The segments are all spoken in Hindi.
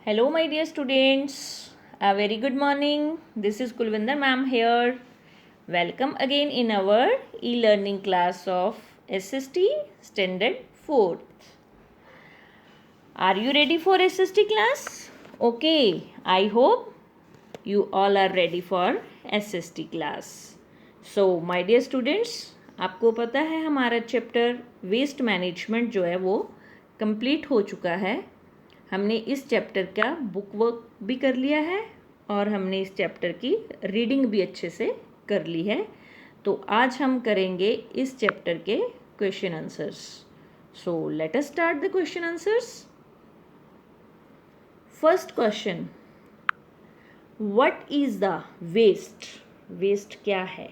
Hello, my dear students. A very good morning. This is Kulvinder ma'am here. Welcome again in our e-learning class of SST Standard 4th. Are you ready for SST class? Okay, I hope you all are ready for SST class. So, my dear students, आपको पता है हमारा चैप्टर वेस्ट मैनेजमेंट जो है वो कंप्लीट हो चुका है। हमने इस चैप्टर का बुक वर्क भी कर लिया है और हमने इस चैप्टर की रीडिंग भी अच्छे से कर ली है। तो आज हम करेंगे इस चैप्टर के question answers. So let us start the question answers. First question, what is the waste? Waste क्या है?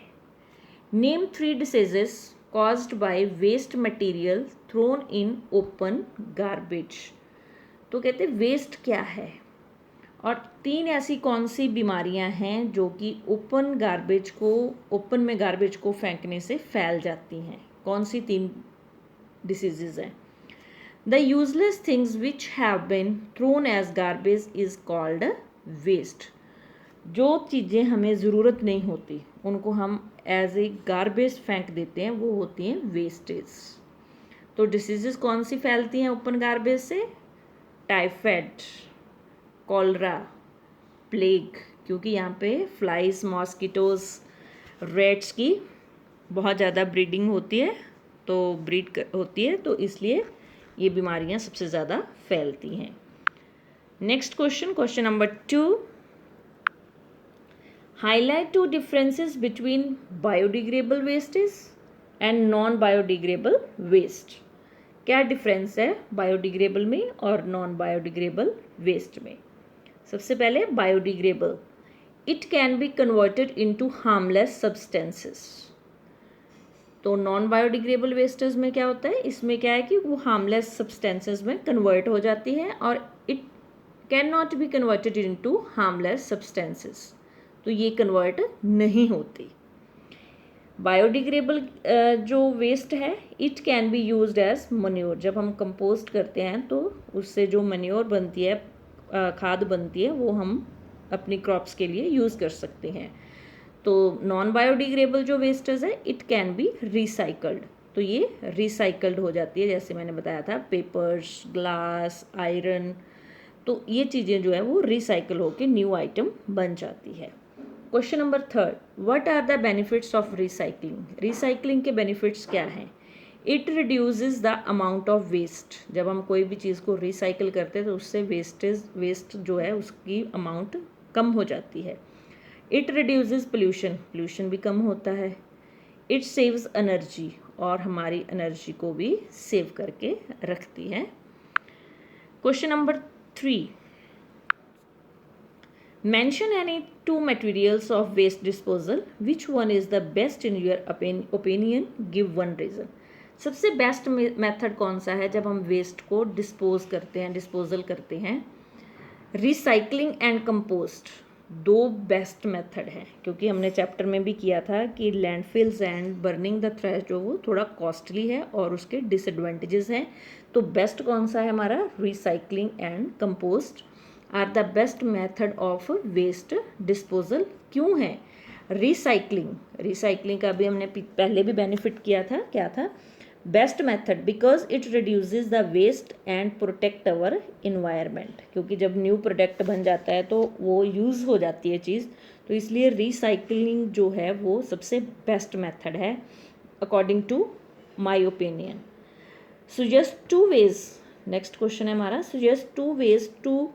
Name 3 diseases caused by waste material thrown in open garbage. तो कहते हैं वेस्ट क्या है और 3 ऐसी कौन सी बीमारियां हैं जो कि ओपन में गार्बेज को फेंकने से फैल जाती हैं। कौन सी 3 डिसीजेज हैं? The useless things which have been thrown as garbage is called waste. जो चीज़ें हमें ज़रूरत नहीं होती उनको हम एज ए गार्बेज फेंक देते हैं, वो होती हैं वेस्टेज। तो डिसीजेस कौन सी फैलती हैं ओपन गार्बेज से? टाइफाइड, कॉलरा, प्लेग, क्योंकि यहाँ पे फ्लाइज, मॉस्किटोज, रेट्स की बहुत ज़्यादा ब्रीडिंग होती है, तो इसलिए ये बीमारियाँ सबसे ज़्यादा फैलती हैं। Next question number 2, highlight 2 differences between biodegradable wastage and non biodegradable waste. क्या डिफरेंस है बायोडिग्रेडेबल में और नॉन बायोडिग्रेडेबल वेस्ट में? सबसे पहले biodegradable, it can be converted into harmless substances. तो नॉन बायोडिग्रेडेबल वेस्टेज में क्या होता है? इसमें क्या है कि वो हार्मलेस सब्सटेंसेस में कन्वर्ट हो जाती है और it can not be converted into harmless substances, तो ये कन्वर्ट नहीं होती। बायोडिग्रेडेबल जो वेस्ट है, it can be used as manure. जब हम कंपोस्ट करते हैं तो उससे जो मन्योर बनती है, खाद बनती है, वो हम अपनी क्रॉप्स के लिए यूज़ कर सकते हैं। तो नॉन बायोडिग्रेडेबल जो वेस्टेज है, इट कैन बी रिसाइकल्ड। तो ये रिसाइकल्ड हो जाती है, जैसे मैंने बताया था, पेपर्स, ग्लास, आयरन, तो ये चीज़ें जो है वो रिसाइकल होकर न्यू आइटम बन जाती है। Question number 3, what are the benefits of recycling? Recycling के बेनिफिट्स क्या हैं? It reduces the amount of waste. जब हम कोई भी चीज़ को रिसाइकल करते हैं तो उससे वेस्ट जो है उसकी अमाउंट कम हो जाती है। इट रिड्यूसेस पोल्यूशन भी कम होता है। इट सेव्स एनर्जी, और हमारी एनर्जी को भी सेव करके रखती है। Question number 3, mention any 2 materials of waste disposal. Which one is the best in your opinion? Give one reason. सबसे बेस्ट मेथड कौन सा है जब हम वेस्ट को डिस्पोजल करते हैं? Recycling and compost 2 best method हैं, क्योंकि हमने चैप्टर में भी किया था कि landfills and burning the trash जो वो थोड़ा कॉस्टली है और उसके डिसएडवांटेजेस हैं। तो बेस्ट कौन सा है हमारा? Recycling and compost are the best method of waste disposal. क्यों है? रिसाइकलिंग का भी हमने पहले भी बेनिफिट किया था। क्या था? Best method because it reduces the waste and protect our environment, क्योंकि जब न्यू प्रोडक्ट बन जाता है तो वो यूज़ हो जाती है चीज़, तो इसलिए रिसाइकलिंग जो है वो सबसे बेस्ट मेथड है according to my opinion. Suggest 2 ways, next question है हमारा, suggest 2 ways to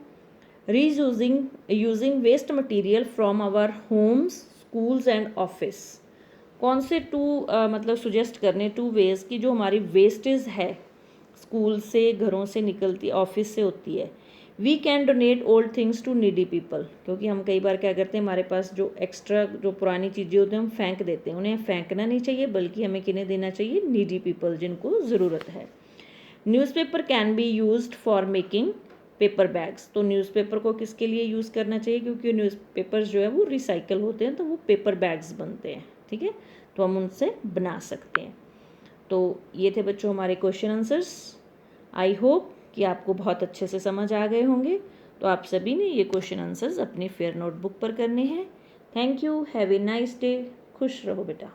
using waste material from our homes, schools and office. कौन से 2 मतलब सुजेस्ट करने 2 वेज की जो हमारी वेस्टेज है स्कूल से, घरों से निकलती, ऑफिस से होती है। We can donate old things to needy people, क्योंकि हम कई बार क्या करते हैं, हमारे पास जो एक्स्ट्रा जो पुरानी चीज़ें होती हैं हम फेंक देते हैं। उन्हें फेंकना नहीं चाहिए, बल्कि हमें किन्हें देना चाहिए? नीडी पीपल, जिनको ज़रूरत है। Newspaper can be used for making paper bags. तो न्यूज़पेपर को किसके लिए यूज़ करना चाहिए? क्योंकि न्यूज़पेपर्स जो है वो रिसाइकल होते हैं, तो वो पेपर बैग्स बनते हैं। ठीक है, तो हम उनसे बना सकते हैं। तो ये थे बच्चों हमारे क्वेश्चन आंसर्स। आई होप कि आपको बहुत अच्छे से समझ आ गए होंगे। तो आप सभी ने ये क्वेश्चन आंसर्स अपनी फेयर नोटबुक पर करने हैं। Thank you, have a nice day, खुश रहो बेटा।